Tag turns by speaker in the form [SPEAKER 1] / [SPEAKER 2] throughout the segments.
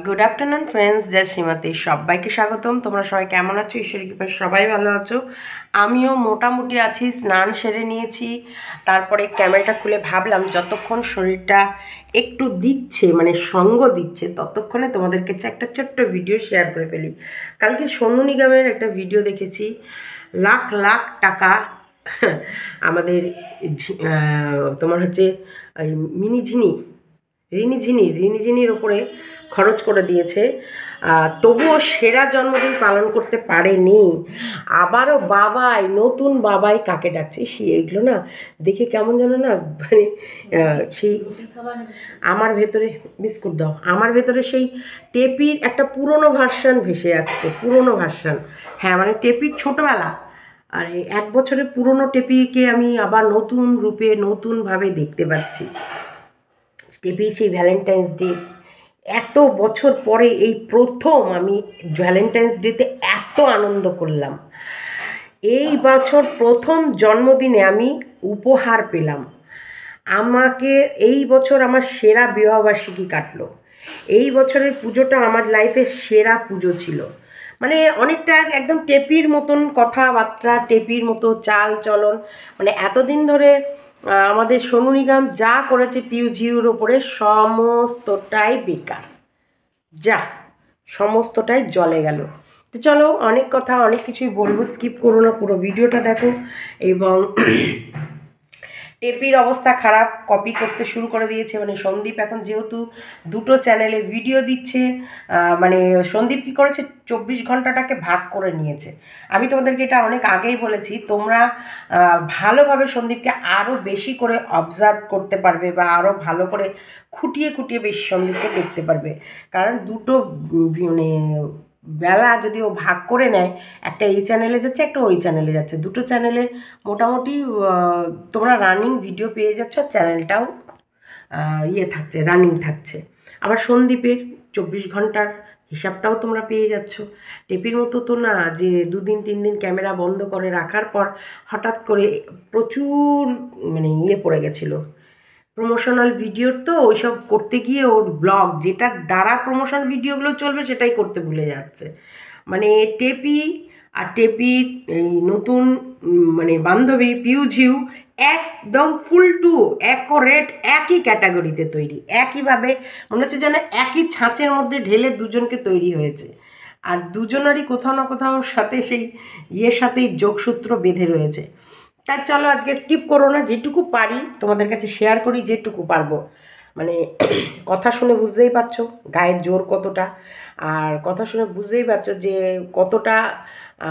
[SPEAKER 1] Good afternoon friends, জয় শ্রীমতী। সবাইকে স্বাগতম। তোমরা সবাই কেমন আছো? ঈশ্বরের কৃপায় সবাই ভালো আছো। আমিও মোটামুটি আছি। স্নান সেরে নিয়েছি, তারপরে ক্যামেরাটা খুলে ভাবলাম যতক্ষণ শরীরটা একটু দিচ্ছে, মানে সঙ্গ দিচ্ছে, ততক্ষণে তোমাদের কাছে একটা ছোট্ট ভিডিও শেয়ার করে ফেলি। কালকে সোনু নিগমের একটা ভিডিও দেখেছি, লাখ লাখ টাকা আমাদের তোমার হচ্ছে রিনিঝিনির ওপরে খরচ করে দিয়েছে, তবুও সেরা জন্মদিন পালন করতে পারেনি। আবারও বাবাই, নতুন বাবাই কাকে ডাকছে, এইগুলো না দেখে কেমন যেন না, মানে সেই আমার ভেতরে বিস্কুট দাও, আমার ভেতরে সেই টেপির একটা পুরনো ভার্সান ভেসে আসছে, পুরনো ভার্সান। হ্যাঁ, মানে টেপির ছোটোবেলা, আর এই 1 বছরের পুরনো টেপিকে আমি আবার নতুন রূপে নতুনভাবে দেখতে পাচ্ছি। টেপির সেই ভ্যালেন্টাইন্স ডে, এত বছর পরে এই প্রথম আমি ভ্যালেন্টাইন্স ডেতে এত আনন্দ করলাম। এই বছর প্রথম জন্মদিনে আমি উপহার পেলাম। আমাকে এই বছর আমার সেরা বিবাহবার্ষিকী কাটলো। এই বছরের পুজোটা আমার লাইফের সেরা পুজো ছিল। মানে অনেকটা একদম টেপির মতন কথাবার্তা, টেপির মতো চাল চলন। মানে এতদিন ধরে আমাদের সোনু নিগম যা করেছে পিউজিউর ওপরে, সমস্তটাই বেকার, যা সমস্তটাই জলে গেল। তো চলো, অনেক কথা, অনেক কিছুই বলবো, স্কিপ করো না, পুরো ভিডিওটা দেখো। এবং টেপির অবস্থা খারাপ, কপি করতে শুরু করে দিয়েছে। মানে সন্দীপ এখন যেহেতু দুটো চ্যানেলে ভিডিও দিচ্ছে, মানে সন্দীপ কী করেছে, 24 ঘন্টাটাকে ভাগ করে নিয়েছে। আমি তোমাদেরকে এটা অনেক আগেই বলেছি, তোমরা ভালোভাবে সন্দীপকে আরও বেশি করে অবজার্ভ করতে পারবে, বা আরও ভালো করে খুঁটিয়ে খুঁটিয়ে বেশি সন্দীপকে দেখতে পারবে। কারণ দুটো মানে বেলা যদি ও ভাগ করে নেয়, একটা এই চ্যানেলে যাচ্ছে, একটা ওই চ্যানেলে যাচ্ছে, দুটো চ্যানেলে মোটামুটি তোমরা রানিং ভিডিও পেয়ে যাচ্ছ, চ্যানেলটাও থাকছে, রানিং থাকছে। আবার সন্দীপের 24 ঘন্টার হিসাবটাও তোমরা পেয়ে যাচ্ছ। টেপির মতো তো না যে 2 দিন 3 দিন ক্যামেরা বন্ধ করে রাখার পর হঠাৎ করে প্রচুর মানে পড়ে গেছিলো প্রমোশনাল ভিডিওর। তো ওইসব করতে গিয়ে ওর ব্লগ, যেটার দ্বারা প্রমোশন ভিডিওগুলো চলবে, সেটাই করতে ভুলে যাচ্ছে। মানে টেপি আর টেপির এই নতুন মানে বান্ধবী পিউঝিউ একদম ফুল টু অ্যাকোরেট একই ক্যাটাগরিতে তৈরি, একইভাবে মনে হচ্ছে যেন একই ছাঁচের মধ্যে ঢেলে দুজনকে তৈরি হয়েছে। আর দুজনেরই কোথাও না কোথাও সাথে সেই সাথেই যোগসূত্র বেঁধে রয়েছে। তার চলো আজকে স্কিপ করো না, যেটুকু পারি তোমাদের কাছে শেয়ার করি, যেটুকু পারবো। মানে কথা শুনে বুঝতেই পারছো গায়ের জোর কতটা, আর কথা শুনে বুঝতেই পারছো যে কতটা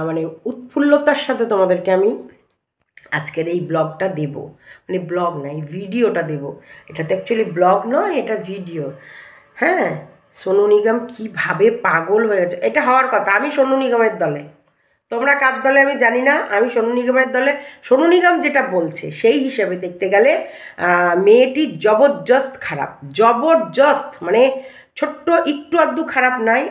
[SPEAKER 1] মানে উৎফুল্লতার সাথে তোমাদেরকে আমি আজকের এই ব্লগটা দেব। মানে ব্লগ না, এই ভিডিওটা দেব। এটা তো অ্যাকচুয়ালি ব্লগ নয়, এটা ভিডিও। হ্যাঁ, সোনু নিগম কীভাবে পাগল হয়ে গেছে, এটা হওয়ার কথা। আমি সোনু নিগমের দলে, তোমরা কার দলে আমি জানি না, আমি সোনু নিগমের দলে। সোনু নিগম যেটা বলছে সেই হিসেবে দেখতে গেলে মেয়েটি জবরদস্ত খারাপ, জবরদস্ত। মানে ছোট্ট একটু আধটু খারাপ নাই।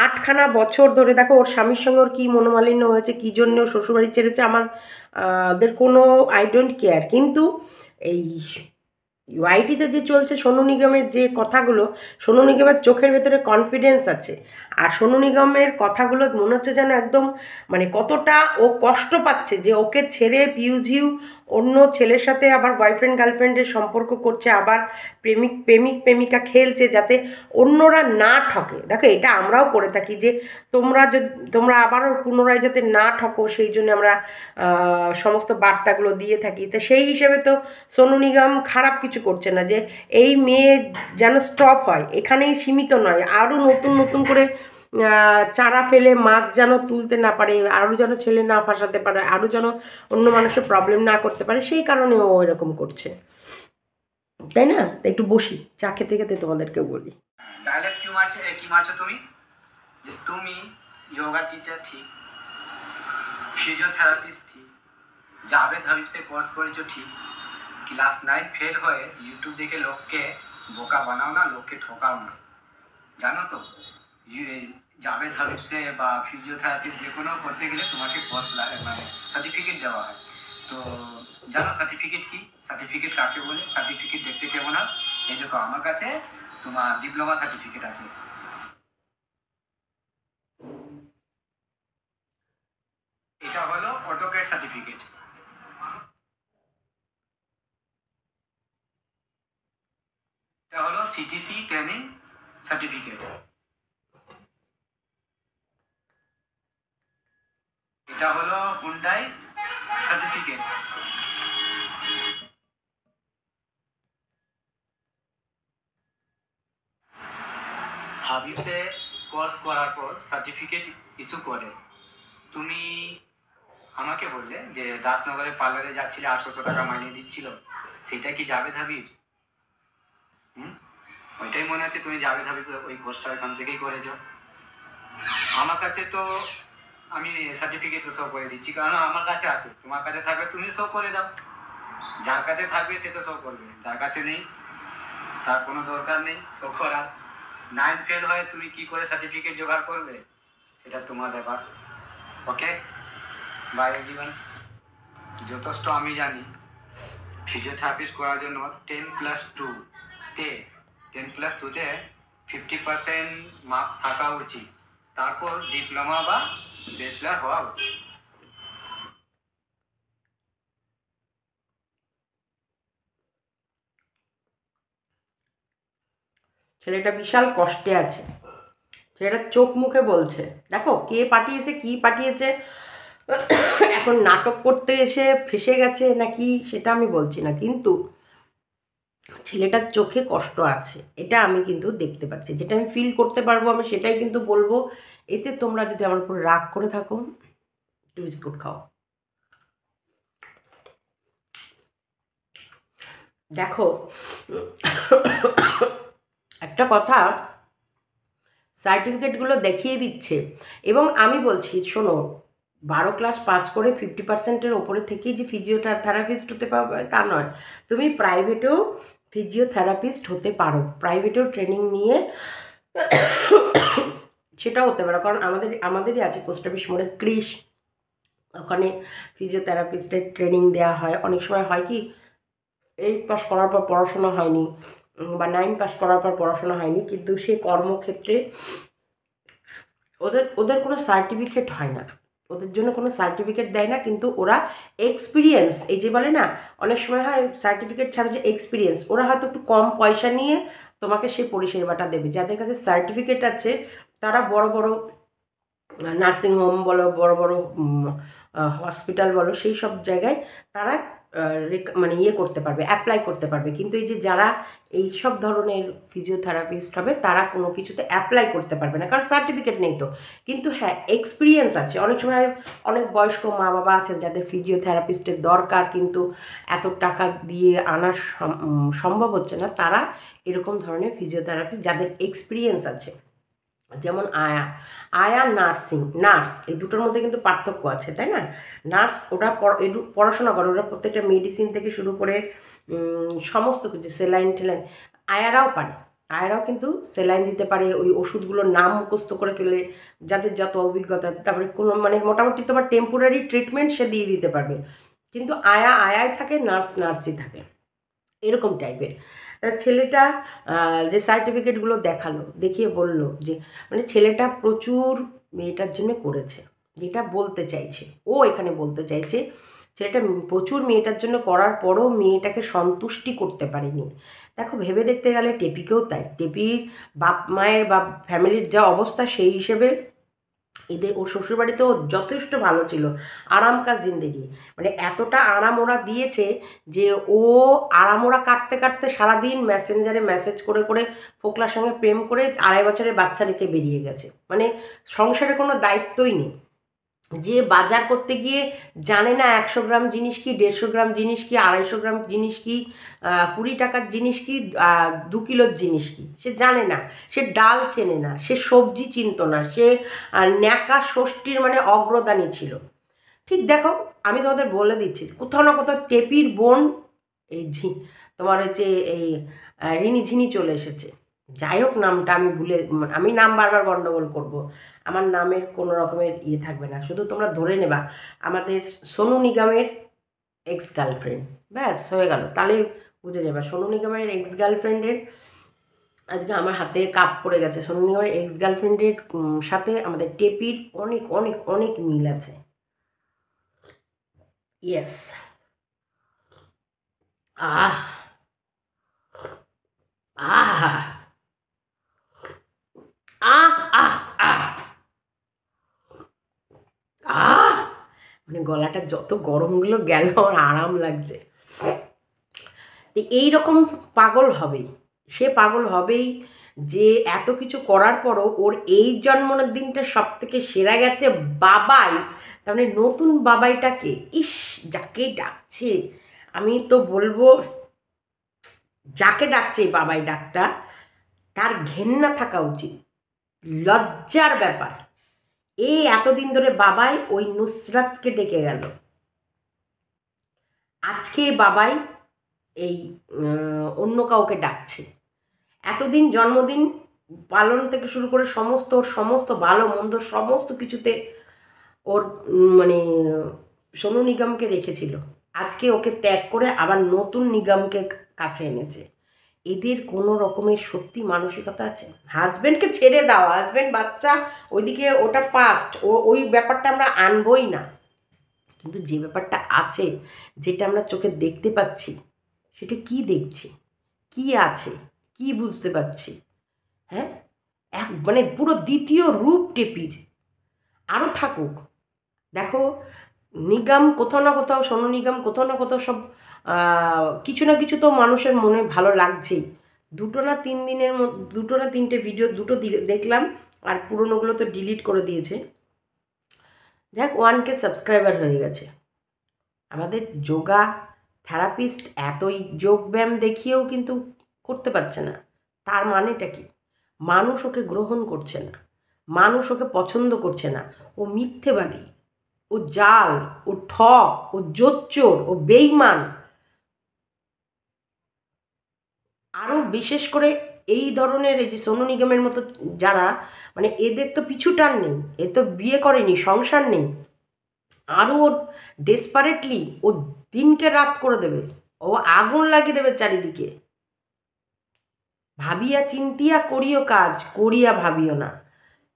[SPEAKER 1] 8খানা বছর ধরে দেখো ওর স্বামীর সঙ্গে ওর কী মনোমালিন্য হয়েছে, কী জন্য শ্বশুরবাড়ি ছেড়েছে, আমার ওদের কোনো আই ডোন্ট কেয়ার। কিন্তু এই ওয়াইটিতে যে চলছে সোনু নিগমের যে কথাগুলো, সোনু নিগমের চোখের ভেতরে কনফিডেন্স আছে। আর সোনু নিগমের কথাগুলো মনে হচ্ছে যেন একদম মানে কতটা ও কষ্ট পাচ্ছে যে ওকে ছেড়ে পিউজিউ অন্য ছেলের সাথে আবার বয়ফ্রেন্ড গার্লফ্রেন্ডের সম্পর্ক করছে, আবার প্রেমিকা খেলছে যাতে অন্যরা না ঠকে। দেখো এটা আমরাও করে থাকি, যে তোমরা আবারও পুনরায় যাতে না ঠকো, সেই জন্য আমরা সমস্ত বার্তাগুলো দিয়ে থাকি। তো সেই হিসেবে তো সোনু নিগম খারাপ কিছু করছে না, যে এই মেয়ে যেন স্টপ হয়, এখানেই সীমিত নয়, আরও নতুন নতুন করে চারা ফেলে মাছ যেন তুলতে না পারে, আরও যেন ছেলে না ফাঁসাতে পারে, আরও যেন অন্য মানুষের প্রবলেম না করতে পারে, সেই কারণে ও এরকম করছে, তাই না? একটু বসি, চা খেতে খেতে তোমাদেরকে বলি।
[SPEAKER 2] ডায়লগ কি মারছো তুমি? যে তুমি যোগা টিচার ঠিক, ফিজিওথেরাপিস্ট ঠিক, জাভেদ হাবিব সে কোর্স করেছো ঠিক, ক্লাস 9 ফেল হয়ে ইউটিউব দেখে লোককে বোকা বানাও না, লোককে ঠকাও না। জানো তো জাভেদ হাবিব সে বা ফিজিওথেরাপি যে কোনো করতে গেলে তোমাকে কোর্স মানে সার্টিফিকেট দেওয়া হয়। তো জানো সার্টিফিকেট কি, সার্টিফিকেট কাকে বলে, সার্টিফিকেট দেখতে কেমন হয়? এই দেখো আমার কাছে তোমার ডিপ্লোমা সার্টিফিকেট আছে। এটা হলো অটোক্যাড সার্টিফিকেট। এটা হলো সিটিসি ট্রেনিং সার্টিফিকেট। এটা হলো হুন্ডাই সার্টিফিকেট। হাবিবসে কোর্স করার পর সার্টিফিকেট ইস্যু করে। তুমি আমাকে বললে যে দাসনগরে পার্লারে যাচ্ছিলে, 800 টাকা মাইনে দিচ্ছিল, সেটা কি জাভেদ হাবিব? ওইটাই মনে হচ্ছে তুমি জাভেদ হাবিব ওই কোর্সটা এখান থেকেই করেছো। আমার কাছে তো আমি সার্টিফিকেট শো করে দিচ্ছি, কারণ আমার কাছে আছে। তোমার কাছে থাকবে তুমি শো করে দাও, যার কাছে থাকবে সে তো শো করবে, যার কাছে নেই তার কোনো দরকার নেই শো করার। 9 ফেল হয়ে তুমি কি করে সার্টিফিকেট জোগাড় করবে সেটা তোমার ব্যাপার। ওকে, বাই এভরিওয়ান। যথেষ্ট আমি জানি ফিজিওথেরাপিস্ট করার জন্য 10+2তে 50% মার্কস থাকা উচিত, তারপর ডিপ্লোমা বা ব্যাচেলার হওয়া উচিত।
[SPEAKER 1] ছেলেটা বিশাল কষ্টে আছে, ছেলেটা চোখ মুখে বলছে। দেখো কে পাঠিয়েছে, কি পাঠিয়েছে, এখন নাটক করতে এসে ফেসে গেছে নাকি সেটা আমি বলছি না, কিন্তু ছেলেটার চোখে কষ্ট আছে, এটা আমি কিন্তু দেখতে পাচ্ছি। যেটা আমি ফিল করতে পারবো আমি সেটাই কিন্তু বলবো। এতে তোমরা যদি আমার উপর রাগ করে থাকো, একটু বিস্কুট খাও। দেখো একটা কথা, সার্টিফিকেটগুলো দেখিয়ে দিচ্ছে, এবং আমি বলছি শোনো, 12 ক্লাস পাস করে 50%-এর ওপরে থেকেই যে ফিজিওথেরাপিস্ট হতে পারবে তা নয়। তুমি প্রাইভেটেও ফিজিওথেরাপিস্ট হতে পারো, প্রাইভেটেও ট্রেনিং নিয়ে সেটাও হতে পারো। কারণ আমাদেরই আছে পোস্ট অফিস মোড়ে ক্রিশ, ওখানে ফিজিওথেরাপিস্টের ট্রেনিং দেওয়া হয়। অনেক সময় হয় কি 8 পাস করার পর পড়াশোনা হয়নি, বা 9 পাস করার পর পড়াশোনা হয়নি, কিন্তু সে কর্মক্ষেত্রে ওদের কোনো সার্টিফিকেট হয় না, ওদের জন্য কোনো সার্টিফিকেট দেয় না, কিন্তু ওরা এক্সপিরিয়েন্স, এই যে বলে না অনেক সময় হয় সার্টিফিকেট ছাড়া যে এক্সপিরিয়েন্স, ওরা হয়তো একটু কম পয়সা নিয়ে তোমাকে সেই পরিষেবাটা দেবে। যাদের কাছে সার্টিফিকেট আছে তারা বড় বড় নার্সিংহোম বলো, বড় বড় হসপিটাল বলো, সেই সব জায়গায় তারা মানে ইয়ে করতে পারবে, অ্যাপ্লাই করতে পারবে। কিন্তু এই যে যারা এই সব ধরনের ফিজিওথেরাপিস্ট হবে তারা কোনো কিছুতে অ্যাপ্লাই করতে পারবে না, কারণ সার্টিফিকেট নেই তো। কিন্তু হ্যাঁ, এক্সপিরিয়েন্স আছে। অনেক সময় অনেক বয়স্ক মা বাবা আছেন যাদের ফিজিওথেরাপিস্টের দরকার, কিন্তু এত টাকা দিয়ে আনা সম্ভব হচ্ছে না, তারা এরকম ধরনের ফিজিওথেরাপি যাদের এক্সপিরিয়েন্স আছে, যেমন আয়া নার্স, এই দুটোর মধ্যে কিন্তু পার্থক্য আছে, তাই না? নার্স ওটা পড়াশোনা করে, ওরা প্রত্যেকটা মেডিসিন থেকে শুরু করে সমস্ত কিছু, সেলাইন টেলাইন আয়ারাও পারে। আয়ারাও কিন্তু সেলাইন দিতে পারে, ওই ওষুধগুলোর নাম মুখস্থ করে ফেলে, যাদের যত অভিজ্ঞতা। তারপরে কোনো মানে মোটামুটি তোমার টেম্পোরারি ট্রিটমেন্ট সে দিয়ে দিতে পারবে। কিন্তু আয়াই থাকে, নার্সই থাকে, এরকম টাইপের। ছেলেটা যে সার্টিফিকেটগুলো দেখিয়ে বলল যে মানে ছেলেটা প্রচুর মেয়েটার জন্য করেছে, যেটা বলতে চাইছে ও এখানে বলতে চাইছে, ছেলেটা প্রচুর মেয়েটার জন্য করার পরও মেয়েটাকে সন্তুষ্টি করতে পারেনি। দেখো ভেবে দেখতে গেলে টেপিকেও তাই, টেপির বাপ মায়ের বা ফ্যামিলির যা অবস্থা সেই হিসেবে ওর শ্বশুরবাড়িতেও যথেষ্ট ভালো ছিল, আরাম কা জিন্দেগি, মানে এতটা আরাম ওরা দিয়েছে যে ও আরাম ওরা কাটতে কাটতে সারাদিন মেসেঞ্জারে মেসেজ করে করে ফোকলার সঙ্গে প্রেম করে 2.5 বছরের বাচ্চা রেখে বেরিয়ে গেছে। মানে সংসারে কোনো দায়িত্বই নেই, যে বাজার করতে গিয়ে জানে না 100 গ্রাম জিনিস কি, 150 গ্রাম জিনিস কি, 250 গ্রাম জিনিস কি, 20 টাকার জিনিস কি, 2 কিলোর জিনিস কি, সে জানে না। সে ডাল চেনে না, সে সবজি চিনত না, সে ন্যাকা ষষ্ঠীর মানে অগ্রদানী ছিল। ঠিক দেখো, আমি তোমাদের বলে দিচ্ছি, কোথাও না কোথাও টেপির বোন এই তোমার হচ্ছে এই রিনি ঝিনি চলে এসেছে। যাই হোক, নামটা আমি নাম বারবার গন্ডগোল করব, আমার নামের কোনো রকমের ইয়ে থাকবে না, শুধু তোমরা ধরে নেবা আমাদের সোনু নিগমের এক্স গার্লফ্রেন্ড, ব্যাস হয়ে গেল। তাহলে বুঝে যাবে সোনু নিগমের এক্স গার্লফ্রেন্ডের আজকে আমার হাতে কাপ পড়ে গেছে। সোনু নিগমের এক্স গার্লফ্রেন্ডের সাথে আমাদের টেপির অনেক অনেক অনেক মিল আছে। ইয়েস। আহ আহ আহ আহ আহ আহ মানে গলাটা যত গরমগুলো গেল আমার আরাম লাগছে। তো এইরকম পাগল হবেই, সে পাগল হবেই যে এত কিছু করার পরও ওর এই জন্মদিনের দিনটা সব থেকে সেরা গেছে বাবাই। তার মানে নতুন বাবাইটাকে ইস যাকে ডাকছে, আমি তো বলবো যাকে ডাকছে এই বাবাই ডাকটা তার ঘেন্না থাকা উচিত, লজ্জার ব্যাপার। এই এতদিন ধরে বাবাই ওই নুসরাতকে ডেকে গেল, আজকে বাবাই এই অন্য কাউকে ডাকছে। এতদিন জন্মদিন পালন থেকে শুরু করে সমস্ত ওর সমস্ত ভালো মন্দ সমস্ত কিছুতে ওর মানে সোনু নিগমকে রেখেছিল, আজকে ওকে ত্যাগ করে আবার নতুন নিগমকে কাছে এনেছে। এদের কোনো রকমের সত্যি মানসিকতা আছে? হাজব্যান্ডকে ছেড়ে দাও, হাজব্যান্ড বাচ্চা ওইদিকে ওটা পাস্ট, ওই ব্যাপারটা আমরা আনবই না, কিন্তু যে ব্যাপারটা আছে যেটা আমরা চোখে দেখতে পাচ্ছি সেটা কি দেখছি, কি আছে, কি বুঝতে পারছি? হ্যাঁ, এক মানে পুরো দ্বিতীয় রূপ টেপির। আরও থাকুক, দেখো নিগম কোথাও না কোথাও, সোনু নিগম কোথাও না কোথাও সব কিছু না কিছু তো মানুষের মনে ভালো লাগছেই। দুটো না তিনটে ভিডিও দুটো দেখলাম, আর পুরোনোগুলো তো ডিলিট করে দিয়েছে। যাক 1K সাবস্ক্রাইবার হয়ে গেছে। আমাদের যোগা থেরাপিস্ট এতই যোগব্যায়াম দেখিয়েও কিন্তু করতে পারছে না। তার মানেটা কি? মানুষ ওকে গ্রহণ করছে না, মানুষ ওকে পছন্দ করছে না। ও মিথ্যেবাদী, ও জাল, ও ঠক, ও জোচ্চোর, ও বেইমান। আরও বিশেষ করে এই ধরনের এই যে সোনু নিগমের মতো যারা, মানে এদের তো পিছু টান নেই, এ তো বিয়ে করেনি, সংসার নেই, আরও ও ডেসপারেটলি ও দিনকে রাত করে দেবে, ও আগুন লাগিয়ে দেবে চারিদিকে। ভাবিয়া চিন্তিয়া করিও কাজ, করিয়া ভাবিও না।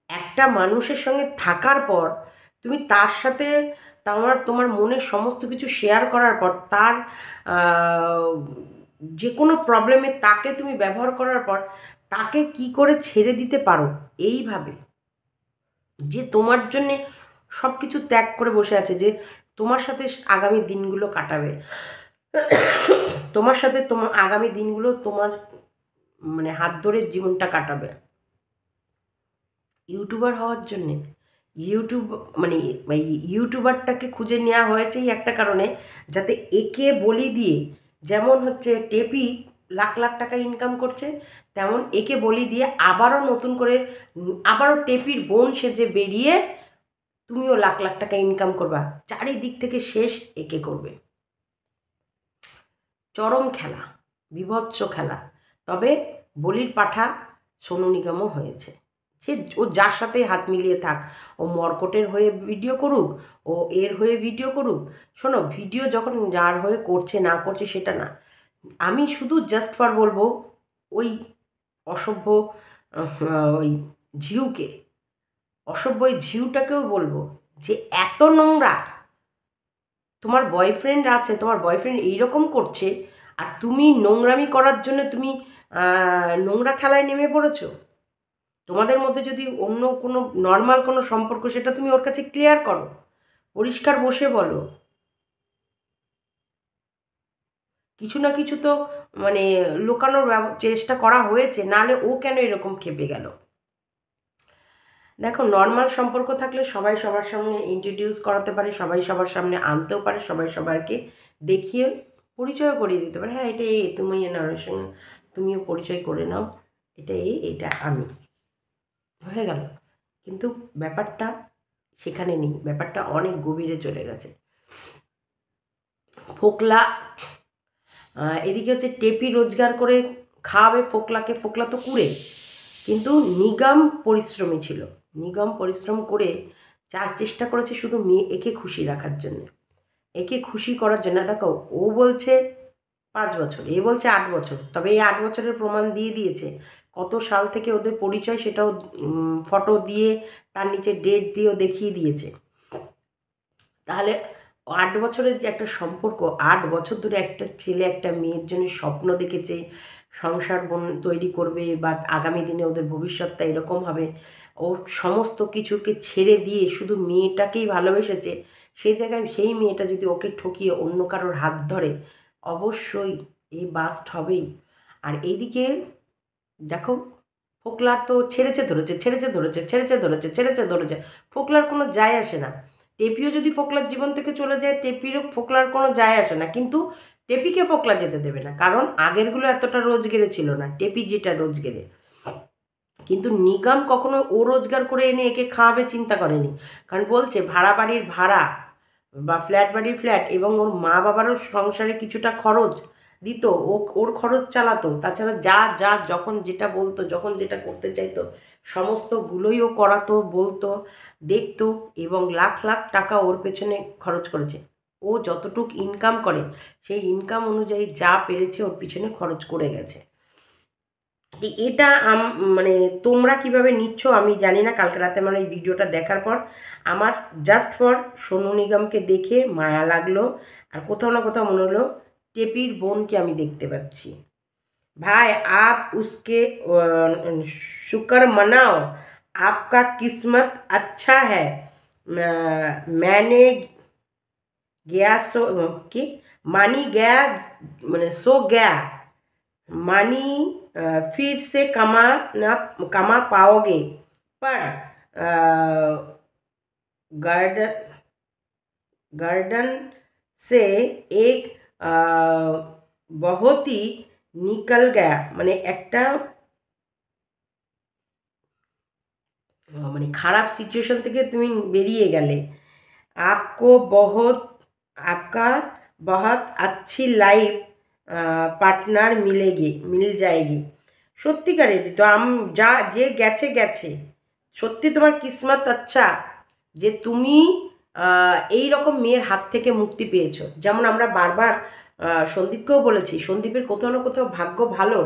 [SPEAKER 1] একটা মানুষের সঙ্গে থাকার পর তুমি তার সাথে তোমার মনের সমস্ত কিছু শেয়ার করার পর তার যে কোনো প্রবলেমে তাকে তুমি ব্যবহার করার পর তাকে কি করে ছেড়ে দিতে পারো এইভাবে, যে তোমার জন্যে সব কিছু ত্যাগ করে বসে আছে, যে তোমার সাথে আগামী দিনগুলো কাটাবে, তোমার সাথে তোমার আগামী দিনগুলো তোমার মানে হাত ধরে জীবনটা কাটাবে, ইউটিউবার হওয়ার জন্যে। ইউটিউব মানে এই ইউটিউবারটাকে খুঁজে নেওয়া হয়েছে এই একটা কারণে, যাতে একে বলি দিয়ে, যেমন হচ্ছে টেপি লাখ লাখ টাকা ইনকাম করছে, তেমন একে বলি দিয়ে আবারও নতুন করে আবারও টেপির বোন সেজে বেরিয়ে তুমিও লাখ লাখ টাকা ইনকাম করবা, চারিদিক থেকে শেষ একে করবে। চরম খেলা, বীভৎস খেলা। তবে বলির পাঠা সোনু নিগমও হয়েছে। সে ও যার সাথে হাত মিলিয়ে থাক, ও মর্কটের হয়ে ভিডিও করুক, ও এর হয়ে ভিডিও করুক, শোনো ভিডিও যখন যার হয়ে করছে না করছে সেটা না, আমি শুধু জাস্ট ফর বলবো ওই অসভ্য ওই ঝিউকে, অসভ্য ওই ঝিউটাকেও বলবো যে এত নোংরা, তোমার বয়ফ্রেন্ড আছে, তোমার বয়ফ্রেন্ড এইরকম করছে, আর তুমি নোংরামি করার জন্য তুমি নোংরা খেলায় নেমে পড়েছো। তোমাদের মধ্যে যদি অন্য কোনো নর্মাল কোনো সম্পর্ক, সেটা তুমি ওর কাছে ক্লিয়ার করো, পরিষ্কার বসে বলো। কিছু না কিছু তো মানে লুকানোর চেষ্টা করা হয়েছে, নাহলে ও কেন এরকম খেপে গেল? দেখো নর্মাল সম্পর্ক থাকলে সবাই সবার সামনে ইন্ট্রোডিউস করাতে পারে, সবাই সবার সামনে আনতেও পারে, সবাই সবাইকে দেখিয়ে পরিচয় করিয়ে দিতে পারে, হ্যাঁ এটা এই তুমি নামের সঙ্গে তুমিও পরিচয় করে নাও, এটা এই এটা আমি, হয়ে গেল। কিন্তু ব্যাপারটা সেখানে নেই, ব্যাপারটা অনেক গভীরে চলে গেছে। ফোকলা এদিকে হচ্ছে টেপি রোজগার করে খাওয়াবে ফোকলাকে, ফোকলা তো কুড়ে, কিন্তু নিগম পরিশ্রমী ছিল, নিগম পরিশ্রম করে চেষ্টা করেছে শুধু একে খুশি রাখার জন্য, একে খুশি করার জন্য। দেখো ও বলছে 5 বছর, এ বলছে 8 বছর, তবে এই 8 বছরের প্রমাণ দিয়ে দিয়েছে কত সাল থেকে ওদের পরিচয় সেটাও ফটো দিয়ে তার নিচে ডেট দিয়েও দেখিয়ে দিয়েছে। তাহলে 8 বছরের যে একটা সম্পর্ক, 8 বছর ধরে একটা ছেলে একটা মেয়ের জন্য স্বপ্ন দেখেছে, সংসার তৈরি করবে বা আগামী দিনে ওদের ভবিষ্যৎটা এরকম হবে, ও সমস্ত কিছুকে ছেড়ে দিয়ে শুধু মেয়েটাকেই ভালোবেসেছে। সেই জায়গায় সেই মেয়েটা যদি ওকে ঠকিয়ে অন্য কারোর হাত ধরে, অবশ্যই এই বাস্ট হবেই। আর এইদিকে দেখো, ফোকলার তো ছেড়েছে ধরেছে। ফোকলার কোনো যায় আসে না। টেপিও যদি ফোকলার জীবন থেকে চলে যায়, টেপিরও ফোকলার কোনো যায় আসে না, কিন্তু টেপিকে ফোকলা যেতে দেবে না, কারণ আগেরগুলো এতটা রোজগেরে ছিল না, টেপি যেটা রোজগেরে। কিন্তু নিগম কখনো ও রোজগার করে এনে একে খাওয়াবে চিন্তা করেনি, কারণ বলছে ভাড়া বাড়ির ভাড়া বা ফ্ল্যাট বাড়ির ফ্ল্যাট, এবং ওর মা বাবারও সংসারে কিছুটা খরচ দিত, ওর খরচ চালাতো। তাছাড়া যা যা যখন যেটা বলতো, যখন যেটা করতে চাইতো, সমস্তগুলোই ও করাতো, বলতো, দেখতো, এবং লাখ লাখ টাকা ওর পেছনে খরচ করেছে। ও যতটুক ইনকাম করে সেই ইনকাম অনুযায়ী যা পেরেছে ওর পিছনে খরচ করে গেছে। এটা মানে তোমরা কিভাবে নিচ্ছ আমি জানি না। কালকে রাতে আমার এই ভিডিওটা দেখার পর আমার জাস্ট ফর সোনু নিগমকে দেখে মায়া লাগলো, আর কোথাও না কোথাও মনে হলো টেপির বোনকে আমি দেখতে পাচ্ছি। ভাই আপ উসকে শুক্র মনাও, आपका किस्मत अच्छा है। मैंने गया सो কি मानी गया মানে सो गया मानी फिर से कमा पाओगे, पर गार्डन गार्डन से एक बहुत ही निकल गया, মানে একটা মানে খারাপ সিচুয়েশন থেকে তুমি বেরিয়ে গেলে। आपको बहुत आपका बहुत अच्छी लाइफ পার্টনার মিল যায়গি। সত্যিকারের তো যা যে গেছে গেছে, সত্যি তোমার কিসমত আচ্ছা যে তুমি এই রকম মেয়ের হাত থেকে মুক্তি পেয়েছো। যেমন আমরা বারবার সন্দীপকেও বলেছি, সন্দীপের কোথাও না কোথাও ভাগ্য ভালো,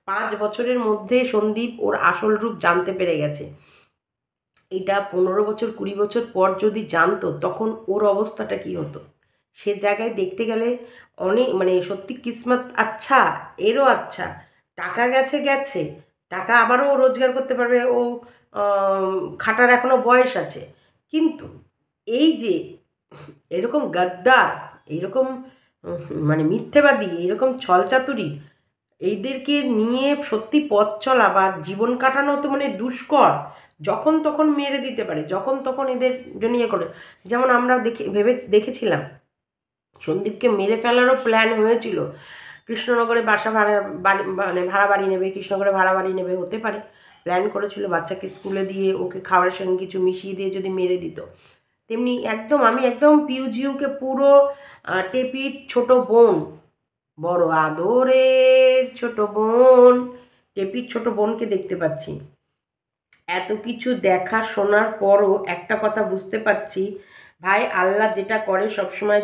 [SPEAKER 1] 5 বছরের মধ্যে সন্দীপ ওর আসল রূপ জানতে পেরে গেছে। এটা 15 বছর 20 বছর পর যদি জানতো তখন ওর অবস্থাটা কি হতো। সে জায়গায় দেখতে গেলে অনেক মানে সত্যি কিসমত আচ্ছা, এরও আচ্ছা। টাকা গেছে গেছে, টাকা আবারও ও রোজগার করতে পারবে, ও খাটার এখনও বয়স আছে। কিন্তু এই যে এরকম গাদ্দার, এইরকম মানে মিথ্যেবাদী, এরকম ছলচাতুরি, এইদেরকে নিয়ে সত্যি পথ চলা বা জীবন কাটানো তো মানে দুষ্কর। যখন তখন মেরে দিতে পারে, যখন তখন এদের জন্য ইয়ে করে। যেমন আমরা দেখেছিলাম সন্দীপকে মেরে ফেলারও প্ল্যান হয়েছিল। কৃষ্ণনগরে বাসা ভাড়া বাড়ি মানে ভাড়া বাড়ি নেবে, কৃষ্ণনগরে ভাড়া বাড়ি নেবে, হতে পারে প্ল্যান করেছিল বাচ্চাকে স্কুলে দিয়ে ওকে খাবারের সঙ্গে কিছু মিশিয়ে দিয়ে যদি মেরে দিত। তেমনি একদম আমি একদম পিউজিউকে পুরো টেপির ছোট বোন, বড় আদরের ছোট বোন, টেপির ছোট বোনকে দেখতে পাচ্ছি। এত কিছু দেখা শোনার পরও একটা কথা বুঝতে পারছি, ভাই আল্লাহ যেটা করে সবসময়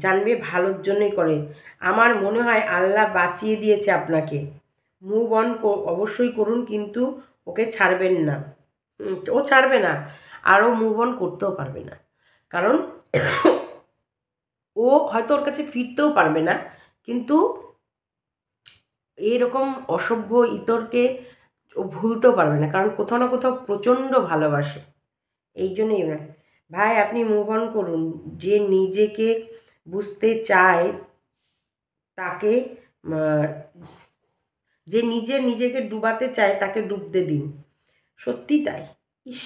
[SPEAKER 1] জানবে ভালোর জন্যই করে। আমার মনে হয় আল্লাহ বাঁচিয়ে দিয়েছে আপনাকে। মুভ অন অবশ্যই করুন, কিন্তু ওকে ছাড়বেন না। ও ছাড়বে না, আরও মুভ অন করতেও পারবে না, কারণ ও হয়তো ওর কাছে ফিরতেও পারবে না, কিন্তু এরকম অসভ্য ইতরকে ও ভুলতেও পারবে না, কারণ কোথাও না কোথাও প্রচণ্ড ভালোবাসে। এই জন্যই ভাই আপনি মুভ অন করুন। যে নিজেকে বুঝতে চায় তাকে যে নিজেকে ডুবাতে চায় তাকে ডুবতে দিন। সত্যি তাই। ইস,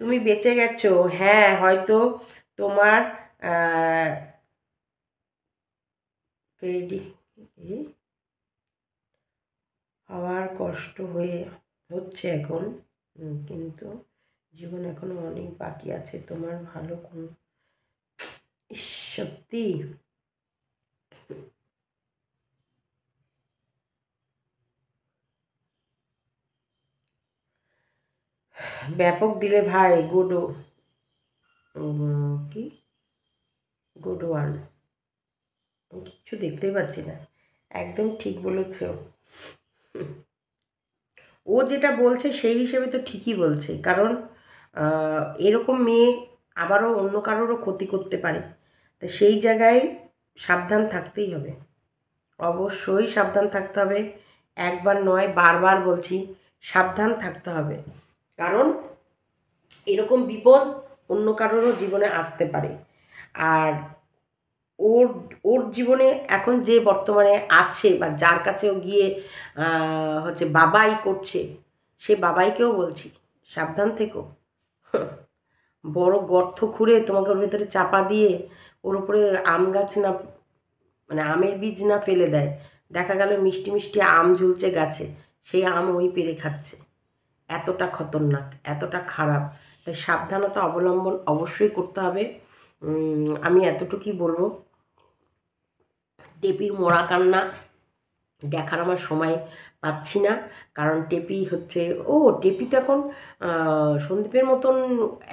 [SPEAKER 1] তুমি বেঁচে গেছো, হ্যাঁ হয়তো তোমার হওয়ার কষ্ট হচ্ছে এখন, কিন্তু জীবন এখনো অনেক বাকি আছে, তোমার ভালো কোন। ইস, সত্যি ব্যাপক দিলে ভাই। কি গুড ওয়ান, কিচ্ছু দেখতেই পাচ্ছি না। একদম ঠিক বলেছ। ও যেটা বলছে সেই হিসেবে তো ঠিকই বলছে, কারণ এরকম মেয়ে আবারও অন্য কারোরও ক্ষতি করতে পারে। তো সেই জায়গায় সাবধান থাকতেই হবে, অবশ্যই সাবধান থাকতে হবে। একবার নয়, বারবার বলছি, সাবধান থাকতে হবে। কারণ এরকম বিপদ অন্য কারোরও জীবনে আসতে পারে। আর ওর ওর জীবনে এখন যে বর্তমানে আছে বা যার কাছেও গিয়ে হচ্ছে বাবাই করছে, সে বাবাইকেও বলছি সাবধান থেকো। বড় গর্ত খুঁড়ে তোমাকে ওর ভেতরে চাপা দিয়ে ওর উপরে আম গাছ না, মানে আমের বীজ না ফেলে দেয়, দেখা গেল মিষ্টি মিষ্টি আম ঝুলছে গাছে, সেই আম ওই পেড়ে খাচ্ছে। এতটা খতরনাক, এতটা খারাপ। তাই সাবধানতা অবলম্বন অবশ্যই করতে হবে। আমি এতটুকুই বলবো, টেপির মরা কান্না দেখার আমার সময় পাচ্ছি না, কারণ টেপি হচ্ছে টেপি তো এখন সন্দীপের মতন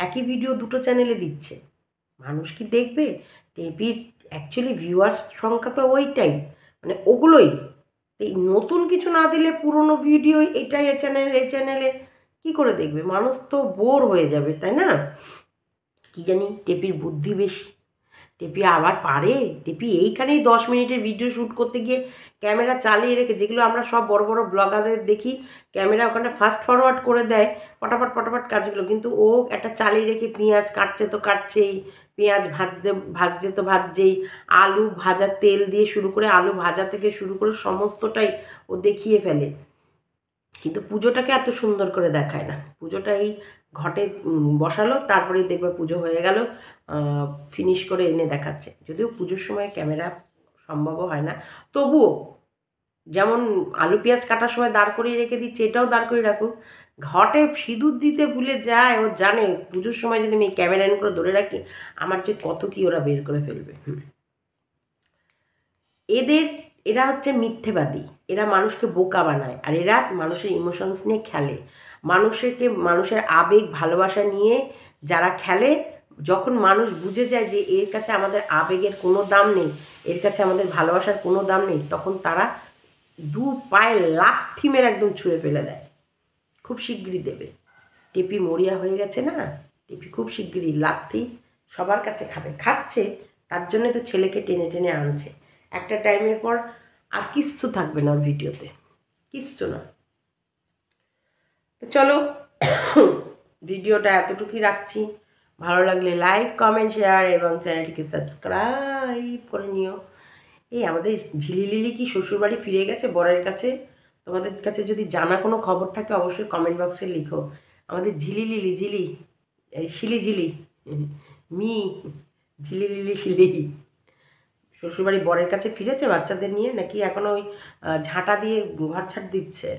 [SPEAKER 1] একই ভিডিও দুটো চ্যানেলে দিচ্ছে, মানুষ কি দেখবে? টেপির অ্যাকচুয়ালি ভিউয়ার্স সংখ্যা তো ওইটাই, মানে ওগুলোই। এই নতুন কিছু না দিলে পুরনো ভিডিও এটাই এই চ্যানেলে কী করে দেখবে মানুষ? তো বোর হয়ে যাবে, তাই না? কি জানি টেপির বুদ্ধি বেশি, টেপি আবার পারে। টেপি এইখানেই 10 মিনিটের ভিডিও শ্যুট করতে গিয়ে ক্যামেরা চালিয়ে রেখে, যেগুলো আমরা সব বড় বড় ব্লগারদের দেখি ক্যামেরা ওখানে ফাস্ট ফরওয়ার্ড করে দেয় পটাপট পটাপট কাজগুলো, কিন্তু ও একটা চালিয়ে রেখে পেঁয়াজ কাটছে তো কাটছেই, পেঁয়াজ ভাজছে তো ভাজছেই, আলু ভাজা তেল দিয়ে শুরু করে আলু ভাজা থেকে শুরু করে সমস্তটাই ও দেখিয়ে ফেলে। কিন্তু পুজোটাকে এত সুন্দর করে দেখায় না। পুজোটা এই ঘটে বসালো, তারপরেই দেখবে পুজো হয়ে গেল, ফিনিশ করে এনে দেখাচ্ছে। যদিও পুজোর সময় ক্যামেরা সম্ভবও হয় না, তবুও যেমন আলু পেঁয়াজ কাটার সময় দাঁড় করিয়ে রেখে দিচ্ছে, এটাও দাঁড় করিয়ে রাখুক। ঘটে সিঁদুর দিতে ভুলে যায়, ও জানে পুজোর সময় যদি আমি ক্যামেরা অন করে ধরে রাখি আমার যে কত কি ওরা বের করে ফেলবে। এরা হচ্ছে মিথ্যেবাদী, এরা মানুষকে বোকা বানায়, আর এরা মানুষের ইমোশনস নিয়ে খেলে, মানুষের আবেগ ভালোবাসা নিয়ে যারা খেলে, যখন মানুষ বুঝে যায় যে এর কাছে আমাদের আবেগের কোনো দাম নেই, এর কাছে আমাদের ভালোবাসার কোনো দাম নেই, তখন তারা দু পায়ে লাথি মেরে একদম ছুঁড়ে ফেলে দেয়। খুব শিগগিরই দেবে। টেপি মরিয়া হয়ে গেছে না, টেপি খুব শিগগিরই লাথি সবার কাছে খাচ্ছে, তার জন্যই তো ছেলেকে টেনে টেনে আনছে। একটা টাইমের পর আর কিচ্ছু থাকবে না ওর ভিডিওতে, কিচ্ছু না। তো চলো ভিডিওটা এতটুকুই রাখছি। ভালো লাগলে লাইক কমেন্ট শেয়ার এবং চ্যানেলটিকে সাবস্ক্রাইব করে নিও। এই আমাদের ঝিলিলিলি কি শ্বশুরবাড়ি ফিরে গেছে বরের কাছে? তোমাদের কাছে যদি জানা কোনো খবর থাকে অবশ্যই কমেন্ট বক্সে লিখো। আমাদের ঝিলিলিলি শিলিঝিলি মি ঝিলিলিলি শিলি শ্বশুরবাড়ি বরের কাছে ফিরেছে বাচ্চাদের নিয়ে, নাকি এখনও ওই ঝাঁটা দিয়ে ঘর ঝাড় দিচ্ছে?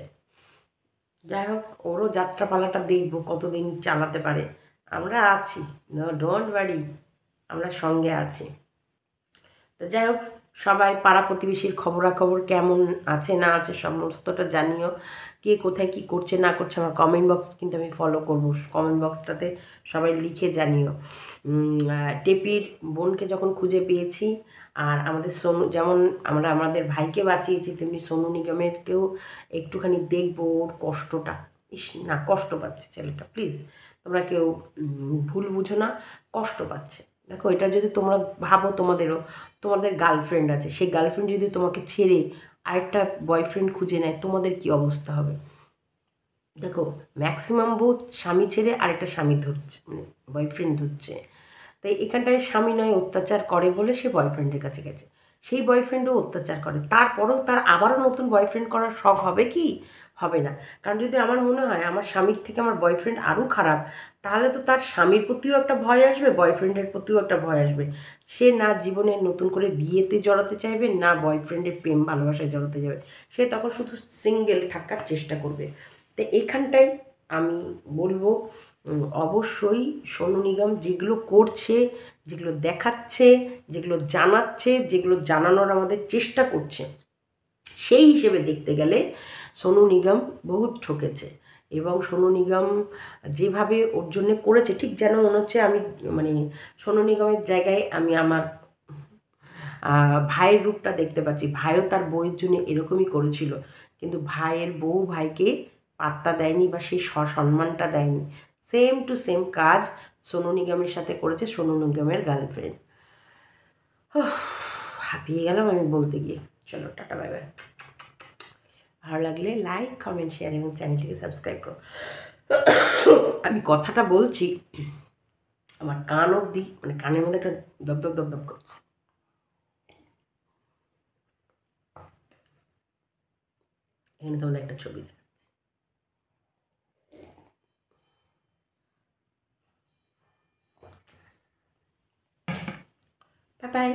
[SPEAKER 1] যাই হোক, ওরও যাত্রাপালাটা দেখবো কতদিন চালাতে পারে। আমরা আছি, ডোন্ট ওয়ারি, আমরা সঙ্গে আছি। তো যাই হোক, সবাই পাড়া প্রতিবেশীর খবরাখবর কেমন আছে না আছে সমস্তটা জানিও। কে কোথায় কি করছে না করছে আমার কমেন্ট বক্স কিন্তু আমি ফলো করব, কমেন্ট বক্সটাতে সবাই লিখে জানিও। টেপির বোনকে যখন খুঁজে পেয়েছি, আর আমাদের সোনু, যেমন আমরা আমাদের ভাইকে বাঁচিয়েছি, তেমনি সোনু নিগমেরকেও একটুখানি দেখবো ওর কষ্টটা। ইস না, কষ্ট পাচ্ছে ছেলেটা, প্লিজ তোমরা কেউ ভুল বুঝো না, কষ্ট পাচ্ছে। দেখো, এটা যদি তোমরা ভাবো তোমাদের গার্লফ্রেন্ড আছে, সেই গার্লফ্রেন্ড যদি তোমাকে ছেড়ে আরেকটা বয়ফ্রেন্ড খুঁজে নেয়, তোমাদের কি অবস্থা হবে? দেখো, ম্যাক্সিমাম বউ স্বামী ছেড়ে আরেকটা স্বামী ধরছে, মানে বয়ফ্রেন্ড ধরছে। তাই এখানটায় স্বামী নয় অত্যাচার করে বলে সে বয়ফ্রেন্ডের কাছে গেছে, সেই বয়ফ্রেন্ডও অত্যাচার করে, তারপরেও তার আবারও নতুন বয়ফ্রেন্ড করার শখ হবে কি? হবে না। কারণ যদি আমার মনে হয় আমার স্বামীর থেকে আমার বয়ফ্রেন্ড আরও খারাপ, তাহলে তো তার স্বামীর প্রতিও একটা ভয় আসবে, বয়ফ্রেন্ডের প্রতিও একটা ভয় আসবে। সে না জীবনে নতুন করে বিয়েতে জড়াতে চাইবে, না বয়ফ্রেন্ডের প্রেম ভালোবাসায় জড়াতে যাবে, সে তখন শুধু সিঙ্গেল থাকার চেষ্টা করবে। তো এখানটায় আমি বলবো, অবশ্যই সোনু নিগম যেগুলো করছে, যেগুলো দেখাচ্ছে, যেগুলো জানাচ্ছে, যেগুলো জানানোর আমাদের চেষ্টা করছে, সেই হিসেবে দেখতে গেলে সোনু নিগম বহুত ঠকেছে। এবং সোনু নিগম যেভাবে ওর জন্যে করেছে, ঠিক যেন মনে হচ্ছে আমি, মানে সোনু নিগমের জায়গায় আমি আমার ভাইয়ের রূপটা দেখতে পাচ্ছি। ভাইও তার বউয়ের জন্য এরকমই করেছিল, কিন্তু ভাইয়ের বউ ভাইকে পাত্তা দেয়নি বা সেই সম্মানটা দেয়নি। সেম টু সেম কাজ সোনু নিগমের সাথে করেছে সোনু নিগমের গার্লফ্রেন্ড। হাঁপিয়ে গেলাম আমি বলতে গিয়ে। চলো টাটা বাই বাই। ভালো লাগলে লাইক কমেন্ট শেয়ার এবং চ্যানেলটিকে সাবস্ক্রাইব করো। আমি কথাটা বলছি আমার কান অবধি মানে কানের মধ্যে একটা দপদপ দপদপ করছে। এখানে তোমাদের একটা ছবি দেখ। Bye bye.